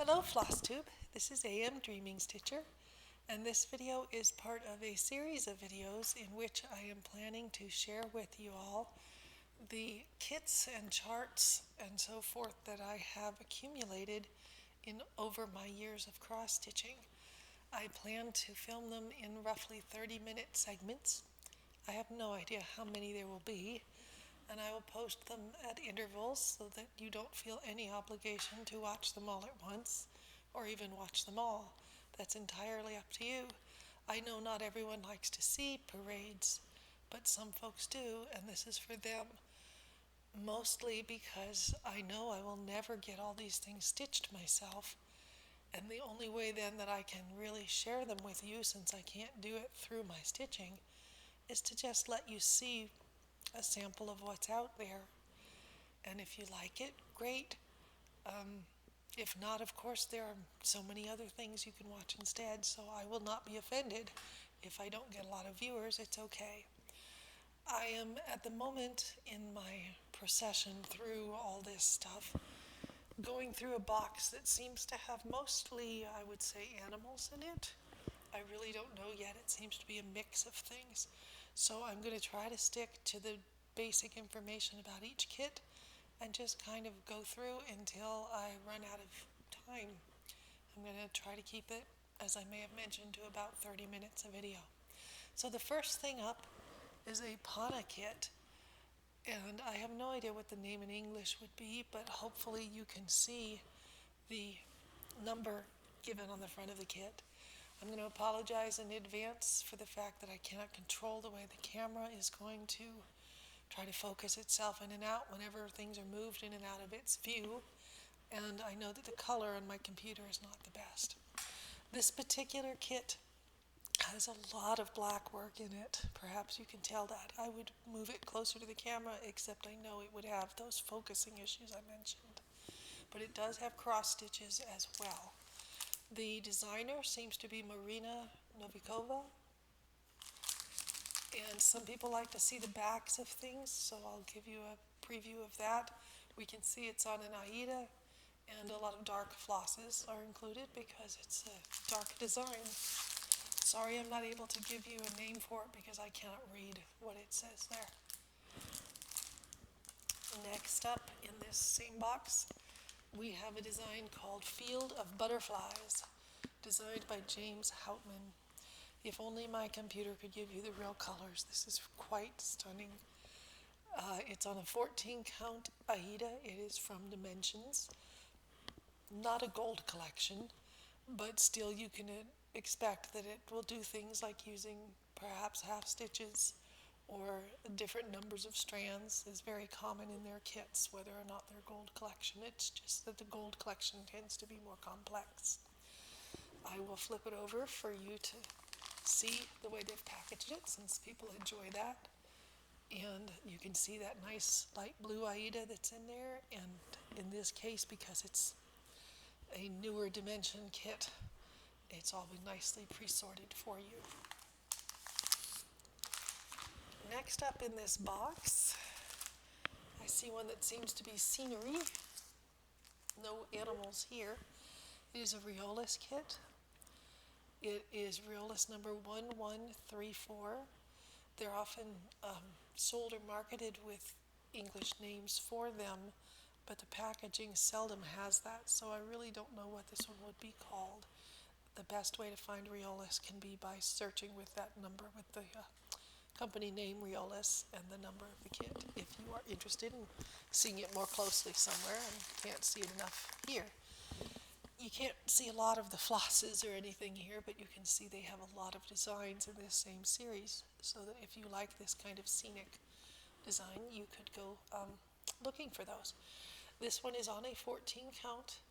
Hello Flosstube, this is AM Dreaming Stitcher, and this video is part of a series of videos in which I am planning to share with you all the kits and charts and so forth that I have accumulated in over my years of cross stitching. I plan to film them in roughly 30-minute segments. I have no idea how many there will be, and I will post them at intervals so that you don't feel any obligation to watch them all at once or even watch them all. That's entirely up to you. I know not everyone likes to see parades, but some folks do, and this is for them. Mostly because I know I will never get all these things stitched myself, and the only way then that I can really share them with you, since I can't do it through my stitching, is to just let you see a sample of what's out there. And if you like it, great. If not, of course, there are so many other things you can watch instead, so I will not be offended if I don't get a lot of viewers. It's okay. I am at the moment in my procession through all this stuff, going through a box that seems to have mostly, I would say, animals in it. I really don't know yet. It seems to be a mix of things. So I'm going to try to stick to the basic information about each kit and just kind of go through until I run out of time. I'm going to try to keep it, as I may have mentioned, to about 30 minutes a video. So the first thing up is a Pana kit, and I have no idea what the name in English would be, but hopefully you can see the number given on the front of the kit. I'm going to apologize in advance for the fact that I cannot control the way the camera is going to try to focus itself in and out whenever things are moved in and out of its view, and I know that the color on my computer is not the best. This particular kit has a lot of black work in it. Perhaps you can tell that. I would move it closer to the camera, except I know it would have those focusing issues I mentioned. But it does have cross stitches as well. The designer seems to be Marina Novikova, and some people like to see the backs of things, so I'll give you a preview of that. We can see it's on an Aida, and a lot of dark flosses are included because it's a dark design. Sorry I'm not able to give you a name for it because I cannot read what it says there. Next up in this same box, we have a design called Field of Butterflies, designed by James Houtman. If only my computer could give you the real colors. This is quite stunning. It's on a 14 count Aida. It is from Dimensions. Not a gold collection, but still you can expect that it will do things like using perhaps half stitches or different numbers of strands is very common in their kits, whether or not they're gold collection. It's just that the gold collection tends to be more complex. I will flip it over for you to see the way they've packaged it, since people enjoy that. And you can see that nice light blue Aida that's in there, and in this case, because it's a newer dimension kit, it's all been nicely pre-sorted for you. Next up in this box, I see one that seems to be scenery. No animals here. It is a Riolis kit. It is Riolis number 1134. They're often sold or marketed with English names for them, but the packaging seldom has that, so I really don't know what this one would be called. The best way to find Riolis can be by searching with that number, with the company name Riolis and the number of the kit, if you are interested in seeing it more closely somewhere and can't see it enough here. You can't see a lot of the flosses or anything here, but you can see they have a lot of designs in this same series, so that if you like this kind of scenic design, you could go looking for those. This one is on a 14 count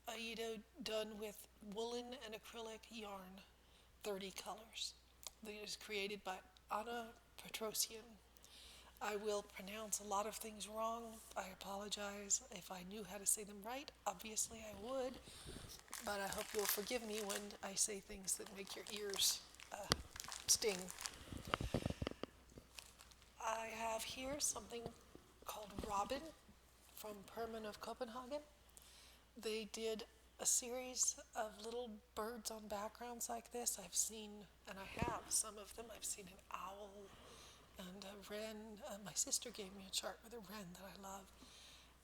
Aida, done with woolen and acrylic yarn, 30 colors. It is created by Anna Petrosian. I will pronounce a lot of things wrong. I apologize. If I knew how to say them right, obviously I would, but I hope you'll forgive me when I say things that make your ears sting. I have here something called Robin from Perman of Copenhagen. They did a series of little birds on backgrounds like this. I've seen, and I have some of them. I've seen an owl and a wren. My sister gave me a chart with a wren that I love,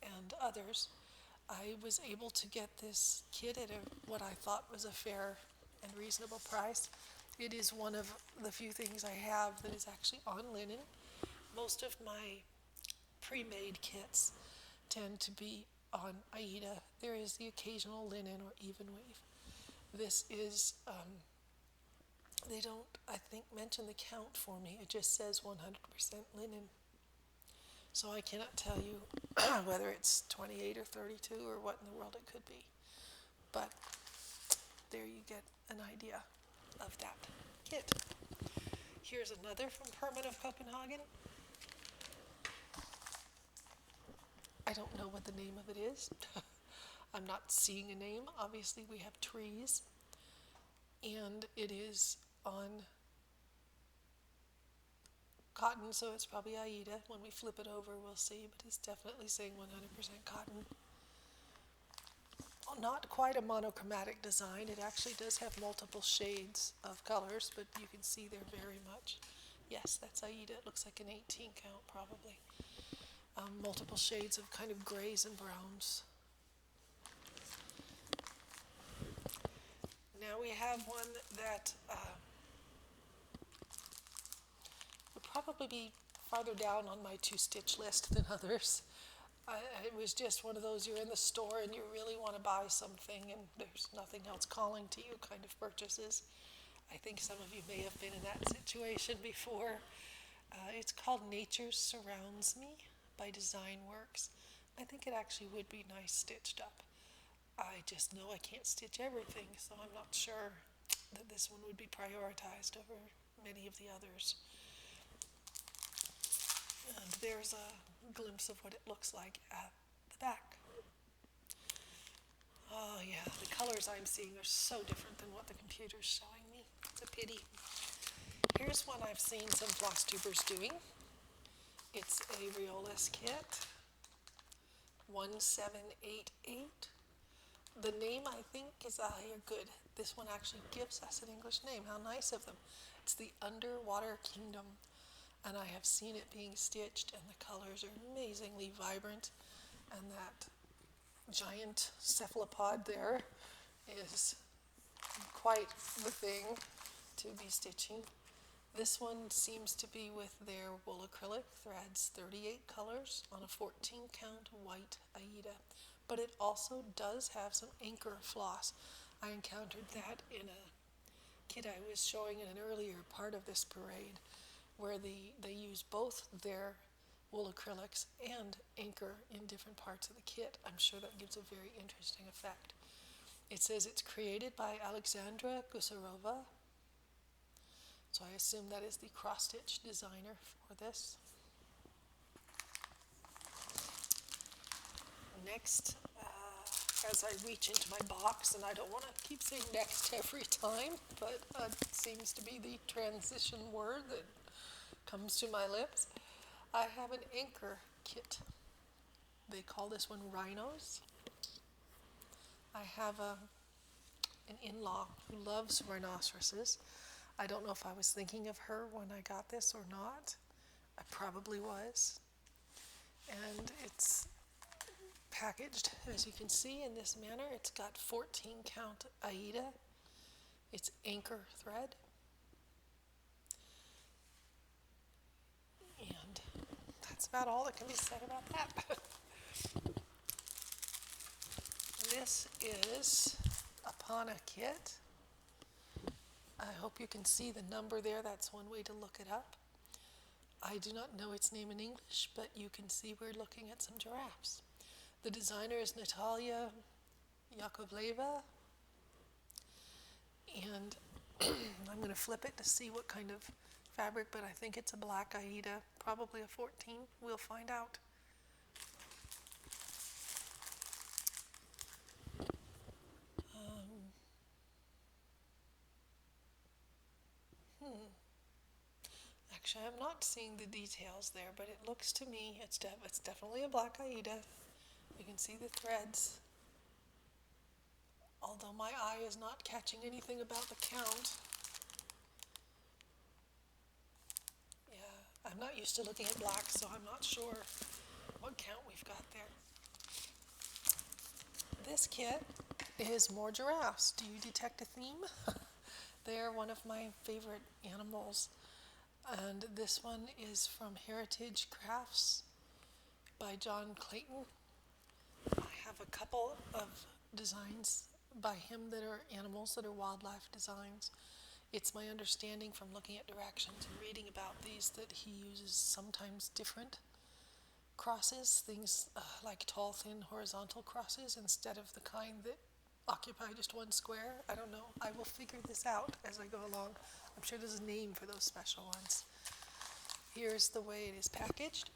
and others. I was able to get this kit at what I thought was a fair and reasonable price. It is one of the few things I have that is actually on linen. Most of my pre-made kits tend to be on Aida. There is the occasional linen or even weave. This is, they don't, I think, mention the count for me. It just says 100% linen. So I cannot tell you whether it's 28 or 32 or what in the world it could be. But there you get an idea of that kit. Here's another from Herman of Copenhagen. I don't know what the name of it is. I'm not seeing a name. Obviously we have trees, and it is on cotton, so it's probably Aida. When we flip it over we'll see, but it's definitely saying 100% cotton. Not quite a monochromatic design. It actually does have multiple shades of colors, but you can see they're very much, yes, that's Aida. It looks like an 18 count probably. Multiple shades of kind of grays and browns. Now we have one that would probably be farther down on my to-stitch list than others. It was just one of those, you're in the store and you really want to buy something and there's nothing else calling to you kind of purchases. I think some of you may have been in that situation before. It's called Nature Surrounds Me by Design Works. I think it actually would be nice stitched up. I just know I can't stitch everything, so I'm not sure that this one would be prioritized over many of the others. And there's a glimpse of what it looks like at the back. Oh yeah, the colors I'm seeing are so different than what the computer's showing me. It's a pity. Here's one I've seen some Flosstubers doing. It's a Riolis kit, 1788. The name, I think, is, here, good. This one actually gives us an English name. How nice of them. It's the Underwater Kingdom. And I have seen it being stitched, and the colors are amazingly vibrant. And that giant cephalopod there is quite the thing to be stitching. This one seems to be with their wool acrylic threads, 38 colors on a 14 count white Aida. But it also does have some anchor floss. I encountered that in a kit I was showing in an earlier part of this parade, where they use both their wool acrylics and anchor in different parts of the kit. I'm sure that gives a very interesting effect. It says it's created by Alexandra Gusarova, so I assume that is the cross-stitch designer for this. Next, as I reach into my box, and I don't want to keep saying next every time, but it seems to be the transition word that comes to my lips, I have an anchor kit. They call this one Rhinos. I have an in-law who loves rhinoceroses. I don't know if I was thinking of her when I got this or not. I probably was. And it's packaged, as you can see, in this manner. It's got 14 count Aida. It's anchor thread. And that's about all that can be said about that. This is a Pana kit. I hope you can see the number there. That's one way to look it up. I do not know its name in English, but you can see we're looking at some giraffes. The designer is Natalia Yakovleva, and I'm going to flip it to see what kind of fabric, but I think it's a black Aida, probably a 14. We'll find out. Actually, I'm not seeing the details there, but it looks to me, it's definitely a black Aida. You can see the threads. although my eye is not catching anything about the count. Yeah, I'm not used to looking at black, so I'm not sure what count we've got there. This kit is more giraffes. Do you detect a theme? They're one of my favorite animals. And this one is from Heritage Crafts by John Clayton. I have a couple of designs by him that are animals, that are wildlife designs. It's my understanding from looking at directions and reading about these that he uses sometimes different crosses, things like tall, thin, horizontal crosses instead of the kind that occupy just one square. I don't know. I will figure this out as I go along. I'm sure there's a name for those special ones. Here's the way it is packaged.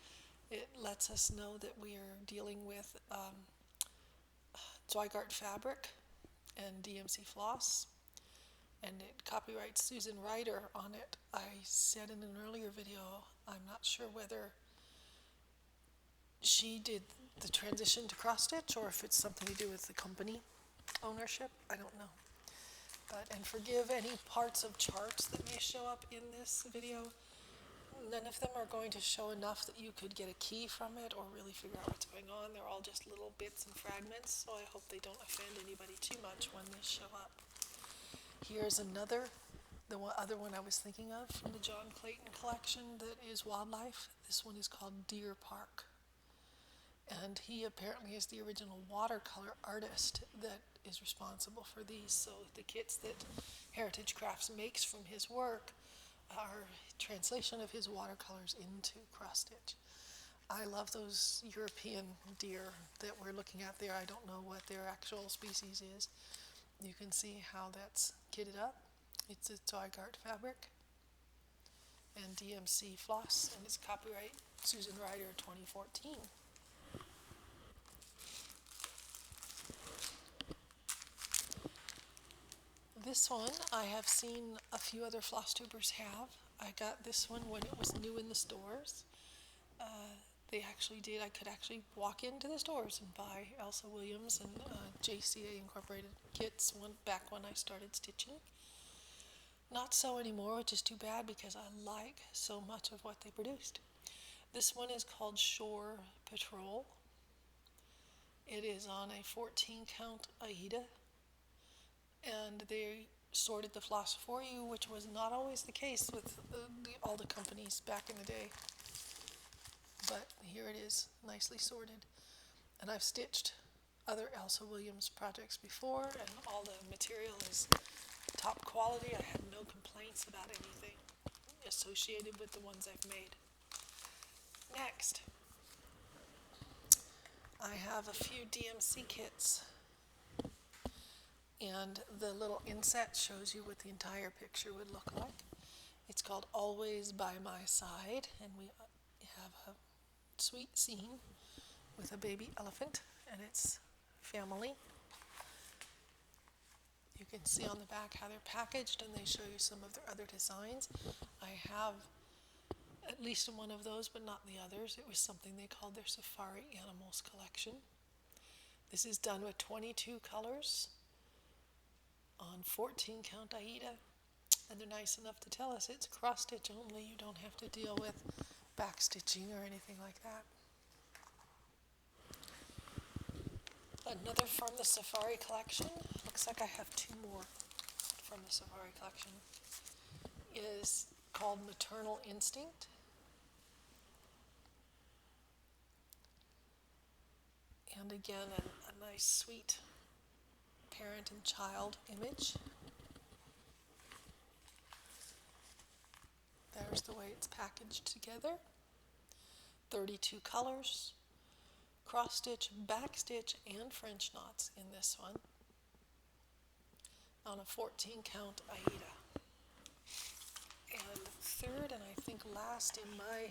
It lets us know that we are dealing with Zweigart fabric and DMC floss, and it copyrights Susan Ryder on it. I said in an earlier video, I'm not sure whether she did the transition to cross stitch or if it's something to do with the company ownership. I don't know. And forgive any parts of charts that may show up in this video. None of them are going to show enough that you could get a key from it or really figure out what's going on. They're all just little bits and fragments, so I hope they don't offend anybody too much when they show up. Here's another, other one I was thinking of from the John Clayton collection that is wildlife. This one is called Deer Park. And he apparently is the original watercolor artist that is responsible for these. So the kits that Heritage Crafts makes from his work are translation of his watercolors into cross stitch. I love those European deer that we're looking at there. I don't know what their actual species is. You can see how that's kitted up. It's a Zweigart fabric and DMC floss, and it's copyright Susan Ryder 2014. This one I have seen a few other Flosstubers have. I got this one when it was new in the stores. They actually did. I could actually walk into the stores and buy Elsa Williams and JCA Incorporated kits back when I started stitching. Not so anymore, which is too bad because I like so much of what they produced. This one is called Shore Patrol. It is on a 14 count Aida, and they sorted the floss for you, which was not always the case with all the companies back in the day. But here it is, nicely sorted. And I've stitched other Elsa Williams projects before, and all the material is top quality. I have no complaints about anything associated with the ones I've made. Next, I have a few DMC kits, and the little inset shows you what the entire picture would look like. It's called Always by My Side, and we have a sweet scene with a baby elephant and its family. You can see on the back how they're packaged, and they show you some of their other designs. I have at least one of those, but not the others. It was something they called their Safari Animals collection. This is done with 22 colors on 14 count Aida, and they're nice enough to tell us it's cross stitch only. You don't have to deal with back stitching or anything like that. Another from the Safari collection, looks like I have two more from the Safari collection, is called Maternal Instinct. And again, a nice sweet parent and child image. There's the way it's packaged together. 32 colors, cross stitch, back stitch, and French knots in this one on a 14 count Aida. And third, and I think last in my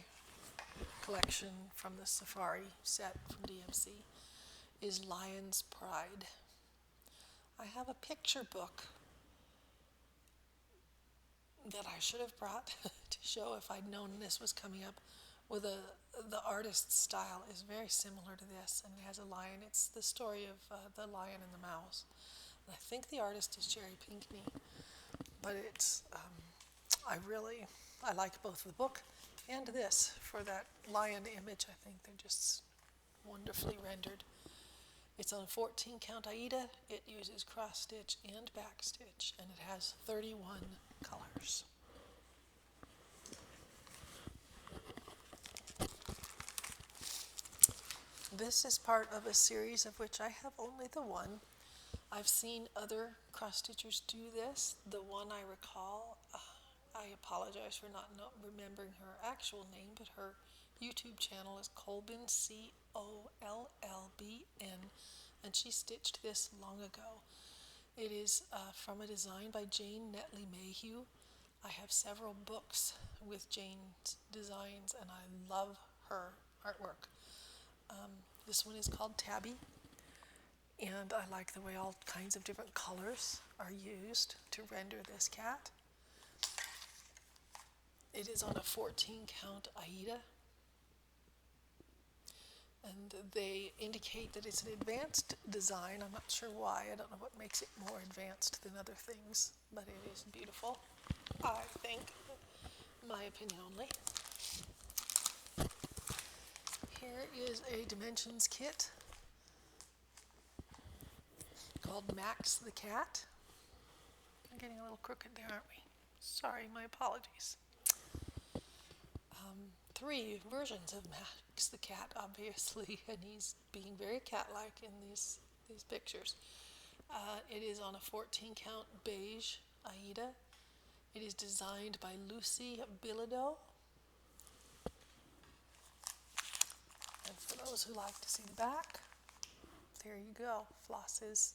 collection from the Safari set from DMC, is Lion's Pride. I have a picture book that I should have brought to show if I'd known this was coming up. With the artist's style is very similar to this, and it has a lion. It's the story of the lion and the mouse. I think the artist is Jerry Pinkney, but it's, I like both the book and this for that lion image. I think they're just wonderfully rendered. It's on a 14 count Aida. It uses cross stitch and back stitch, and it has 31 colors. This is part of a series of which I have only the one. I've seen other cross stitchers do this. The one I recall, I apologize for not remembering her actual name, but her YouTube channel is Colbin, Collbn, and she stitched this long ago. It is from a design by Jane Netley Mayhew. I have several books with Jane's designs, and I love her artwork. This one is called Tabby, and I like the way all kinds of different colors are used to render this cat. It is on a 14 count Aida, and they indicate that it's an advanced design. I'm not sure why. I don't know what makes it more advanced than other things, but it is beautiful, I think. My opinion only. Here is a dimensions kit called Max the Cat. I'm getting a little crooked there, aren't we? Sorry, my apologies. 3 versions of Max the Cat, obviously, and he's being very cat-like in these pictures. It is on a 14 count beige Aida. It is designed by Lucy Bilodeau. And for those who like to see the back, there you go, Floss's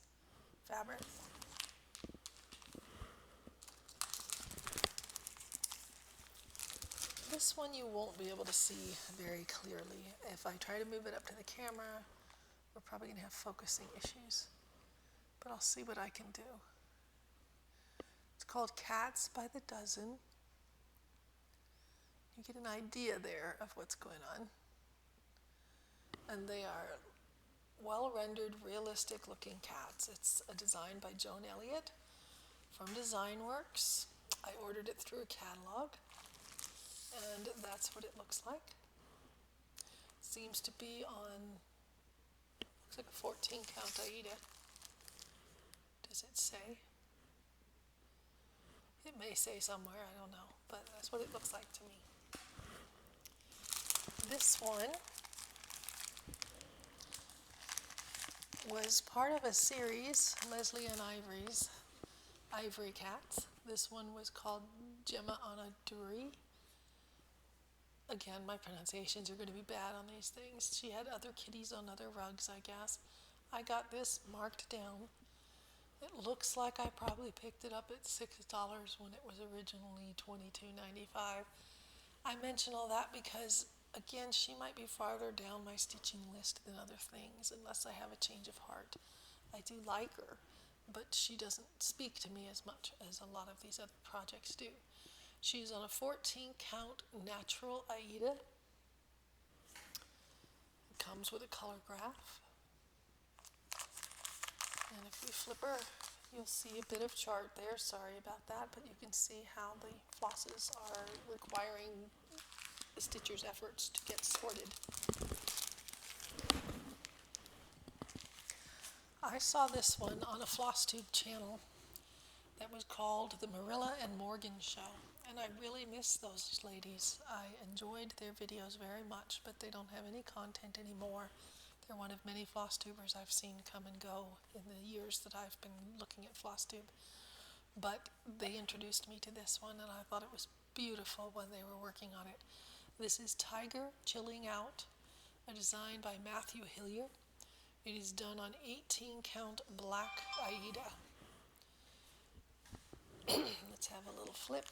fabric. This one you won't be able to see very clearly. If I try to move it up to the camera, we're probably going to have focusing issues, but I'll see what I can do. It's called Cats by the Dozen. You get an idea there of what's going on. And they are well-rendered, realistic-looking cats. It's a design by Joan Elliott from DesignWorks. I ordered it through a catalog, and that's what it looks like. Seems to be on, looks like a 14 count Aida. Does it say? It may say somewhere, I don't know, but that's what it looks like to me. This one was part of a series, Leslie and Ivory's Ivory Cats. This one was called Gemma Onaduri. Again, my pronunciations are going to be bad on these things. She had other kitties on other rugs, I guess. I got this marked down. It looks like I probably picked it up at $6 when it was originally $22.95. I mention all that because, again, she might be farther down my stitching list than other things, unless I have a change of heart. I do like her, but she doesn't speak to me as much as a lot of these other projects do. She's on a 14 count natural Aida. It comes with a color graph. And if we flip her, you'll see a bit of chart there. Sorry about that, but you can see how the flosses are requiring the stitcher's efforts to get sorted. I saw this one on a Flosstube channel that was called The Marilla and Morgan Show, and I really miss those ladies. I enjoyed their videos very much, but they don't have any content anymore. They're one of many Flosstubers I've seen come and go in the years that I've been looking at Flosstube. But they introduced me to this one, and I thought it was beautiful when they were working on it. This is Tiger Chilling Out, a design by Matthew Hillier. It is done on 18 count black Aida. Let's have a little flip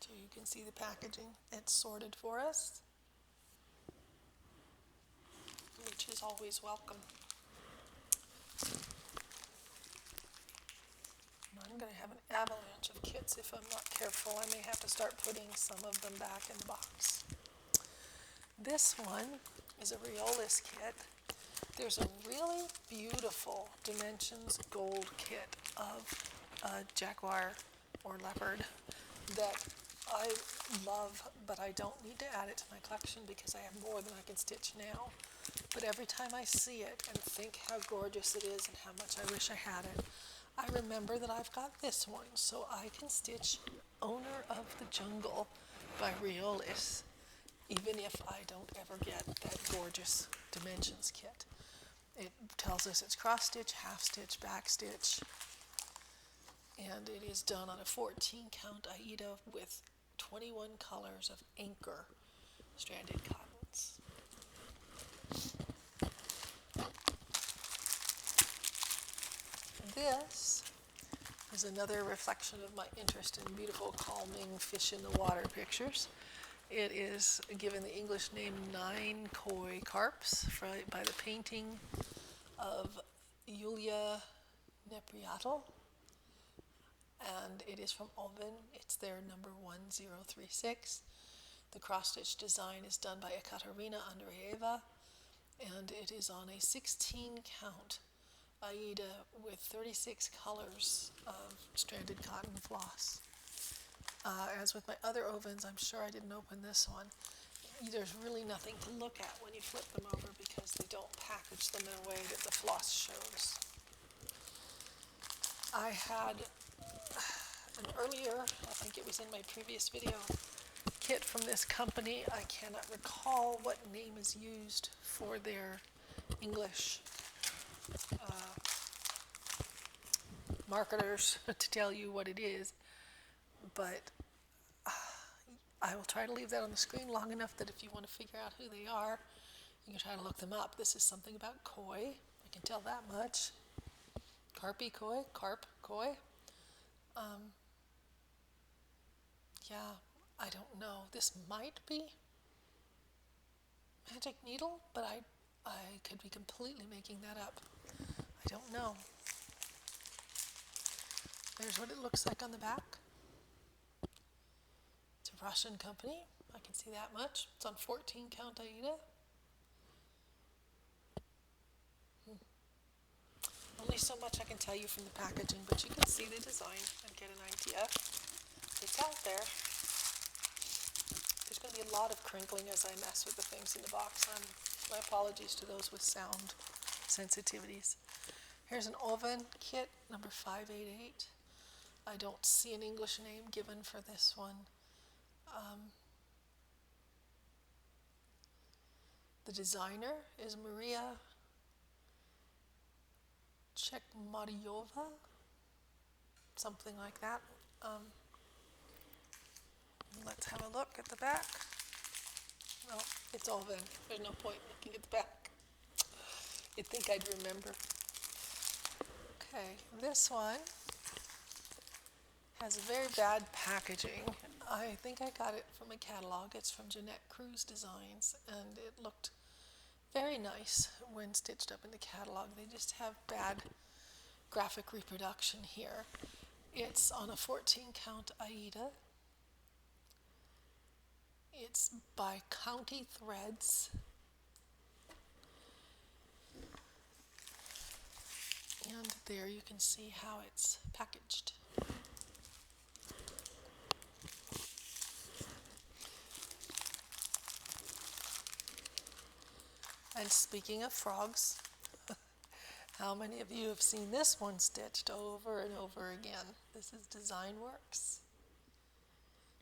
so you can see the packaging. It's sorted for us, which is always welcome. I'm going to have an avalanche of kits if I'm not careful. I may have to start putting some of them back in the box. This one is a Riolis kit. There's a really beautiful dimensions gold kit of a jaguar or leopard that I love, but I don't need to add it to my collection because I have more than I can stitch now. But every time I see it and think how gorgeous it is and how much I wish I had it, I remember that I've got this one, so I can stitch Owner of the Jungle by Riolis, even if I don't ever get that gorgeous dimensions kit. It tells us it's cross stitch, half stitch, back stitch, and it is done on a 14 count Aida with 21 colors of anchor stranded cottons. This is another reflection of my interest in beautiful, calming fish in the water pictures. It is given the English name Nine Koi Carps by the painting of Yulia Nepriatel, and it is from Oven. It's their number 1036. The cross-stitch design is done by Ekaterina Andreeva, and it is on a 16 count Aida with 36 colors of stranded cotton floss. As with my other ovens, I'm sure I didn't open this one. There's really nothing to look at when you flip them over because they don't package them in a way that the floss shows. I had an earlier, I think it was in my previous video, kit from this company. I cannot recall what name is used for their English marketers to tell you what it is, but I will try to leave that on the screen long enough that if you want to figure out who they are, you can try to look them up. This is something about koi. I can tell that much. Carpy koi, carp koi. Yeah, I don't know. This might be magic needle, but I could be completely making that up. I don't know. There's what it looks like on the back. It's a Russian company. I can see that much. It's on 14 count Aida. Only so much I can tell you from the packaging, but you can see the design and get an idea. It's out there. There's going to be a lot of crinkling as I mess with the things in the box. My apologies to those with sound sensitivities. Here's an oven kit, number 588. I don't see an English name given for this one. The designer is Maria Chekmaryova, something like that. Let's have a look at the back. Well, it's oven. There's no point looking at the back. You'd think I'd remember. Okay, this one has very bad packaging. I think I got it from a catalog. It's from Jeanette Cruz Designs, and it looked very nice when stitched up in the catalog. They just have bad graphic reproduction here. It's on a 14 count Aida. It's by County Threads. And there you can see how it's packaged. And speaking of frogs, how many of you have seen this one stitched over and over again? This is DesignWorks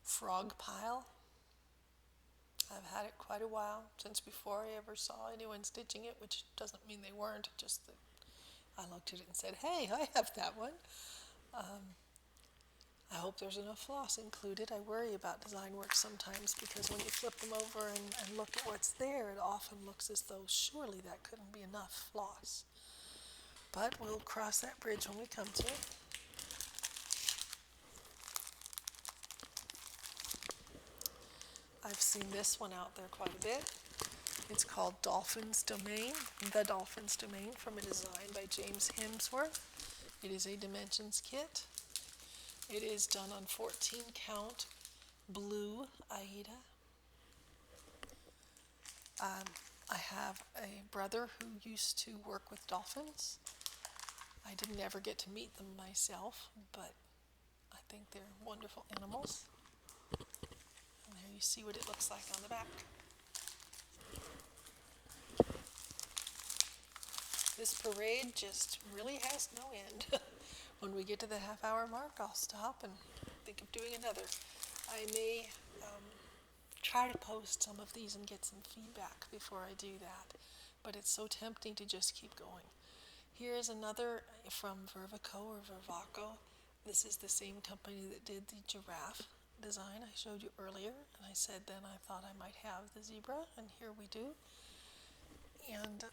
Frog Pile. I've had it quite a while, since before I ever saw anyone stitching it, which doesn't mean they weren't, just that I looked at it and said, hey, I have that one. I hope there's enough floss included. I worry about DesignWorks sometimes because when you flip them over and look at what's there, it often looks as though surely that couldn't be enough floss. But we'll cross that bridge when we come to it. I've seen this one out there quite a bit. It's called Dolphin's Domain, The Dolphin's Domain, from a design by James Hemsworth. It is a dimensions kit. It is done on 14 count blue Aida. I have a brother who used to work with dolphins. I didn't ever get to meet them myself, but I think they're wonderful animals. And there you see what it looks like on the back. This parade just really has no end. When we get to the half-hour mark, I'll stop and think of doing another. I may try to post some of these and get some feedback before I do that, but it's so tempting to just keep going. Here's another from Vervaco or Vervaco. This is the same company that did the giraffe design I showed you earlier, and I said then I thought I might have the zebra, and here we do. And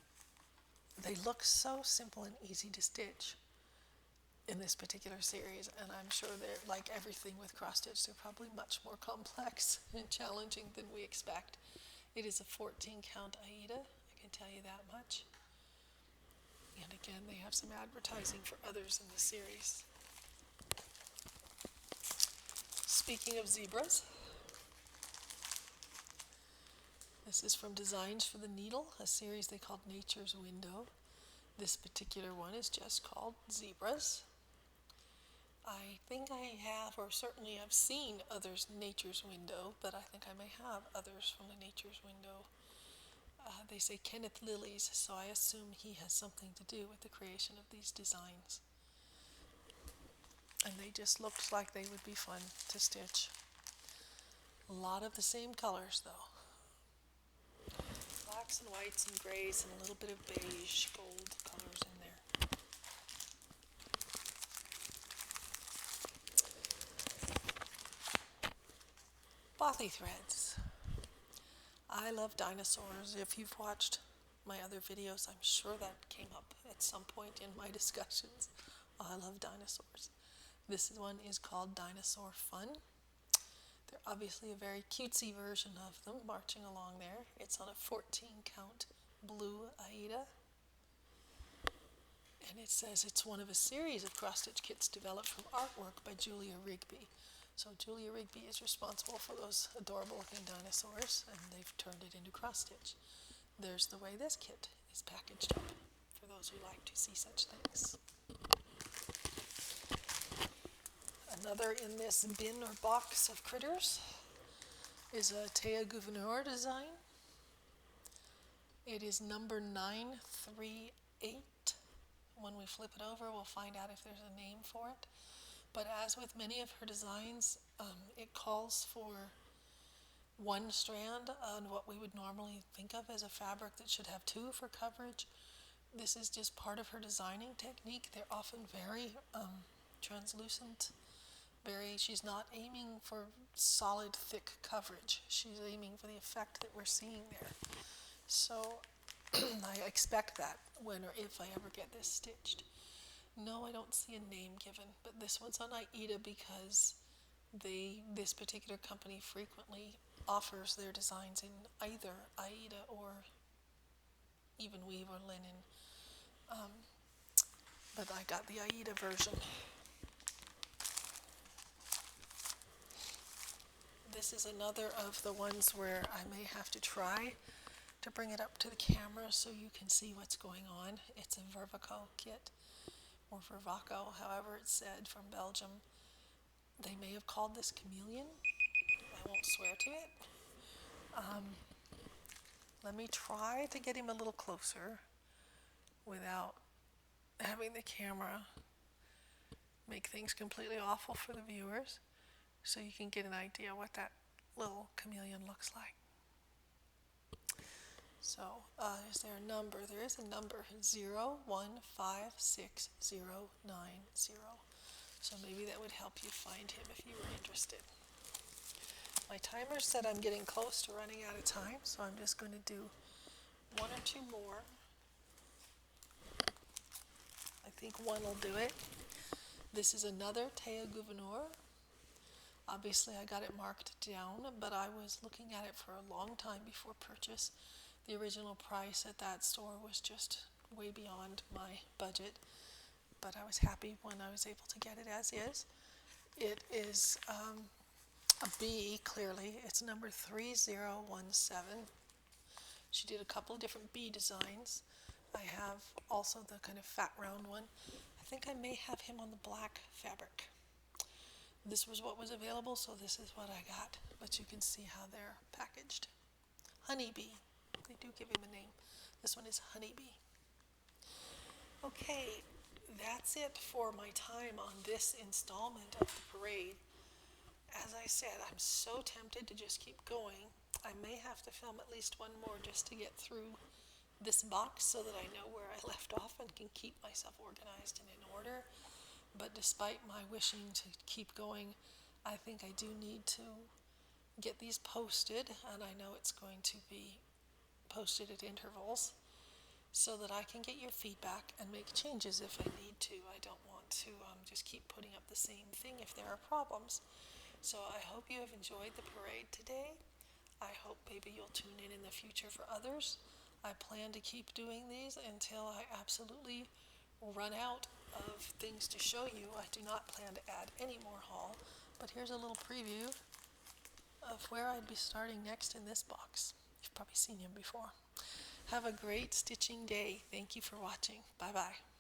they look so simple and easy to stitch in this particular series, and I'm sure they're, like everything with cross stitch, they're probably much more complex and challenging than we expect. It is a 14 count Aida, I can tell you that much. And again, they have some advertising for others in the series. Speaking of zebras, this is from Designs for the Needle, a series they called Nature's Window. This particular one is just called Zebras. I think I have, or certainly I've seen others' Nature's Window, but I think I may have others from the Nature's Window. They say Kenneth Lillies, so I assume he has something to do with the creation of these designs. And they just looked like they would be fun to stitch. A lot of the same colors though. Blacks and whites and grays and a little bit of beige, gold colors in there. Bothy threads. I love dinosaurs. If you've watched my other videos, I'm sure that came up at some point in my discussions. I love dinosaurs. This one is called Dinosaur Fun. They're obviously a very cutesy version of them marching along there. It's on a 14 count blue Aida. And it says it's one of a series of cross-stitch kits developed from artwork by Julia Rigby. So Julia Rigby is responsible for those adorable looking dinosaurs, and they've turned it into cross-stitch. There's the way this kit is packaged up, for those who like to see such things. Another in this bin or box of critters is a Théa Gouverneur design. It is number 938. When we flip it over, we'll find out if there's a name for it. But as with many of her designs, it calls for one strand on what we would normally think of as a fabric that should have two for coverage. This is just part of her designing technique. They're often very translucent. She's not aiming for solid, thick coverage. She's aiming for the effect that we're seeing there. So I expect that when or if I ever get this stitched. No, I don't see a name given, but this one's on Aida because this particular company frequently offers their designs in either Aida or even weave or linen. But I got the Aida version. This is another of the ones where I may have to try to bring it up to the camera so you can see what's going on. It's a Vervaco kit, or Vervaco, however it's said, from Belgium. They may have called this chameleon. I won't swear to it. Let me try to get him a little closer without having the camera make things completely awful for the viewers, so you can get an idea what that little chameleon looks like. So, is there a number? There is a number, 015690. So maybe that would help you find him if you were interested. My timer said I'm getting close to running out of time, so I'm just going to do one or two more. I think one will do it. This is another Théa Gouverneur. Obviously I got it marked down, but I was looking at it for a long time before purchase. The original price at that store was just way beyond my budget, but I was happy when I was able to get it as is. It is a B, clearly. It's number 3017. She did a couple of different bee designs. I have also the kind of fat round one. I think I may have him on the black fabric. This was what was available, so this is what I got. But you can see how they're packaged. Honeybee. They do give him a name. This one is Honeybee. Okay, that's it for my time on this installment of the parade. As I said, I'm so tempted to just keep going. I may have to film at least one more just to get through this box so that I know where I left off and can keep myself organized and in order. But despite my wishing to keep going, I think I do need to get these posted, and I know it's going to be posted at intervals so that I can get your feedback and make changes if I need to. I don't want to just keep putting up the same thing if there are problems. So I hope you have enjoyed the parade today. I hope maybe you'll tune in the future for others. I plan to keep doing these until I absolutely run out of things to show you. I do not plan to add any more haul, but here's a little preview of where I'd be starting next in this box. You've probably seen him before. Have a great stitching day. Thank you for watching. Bye-bye.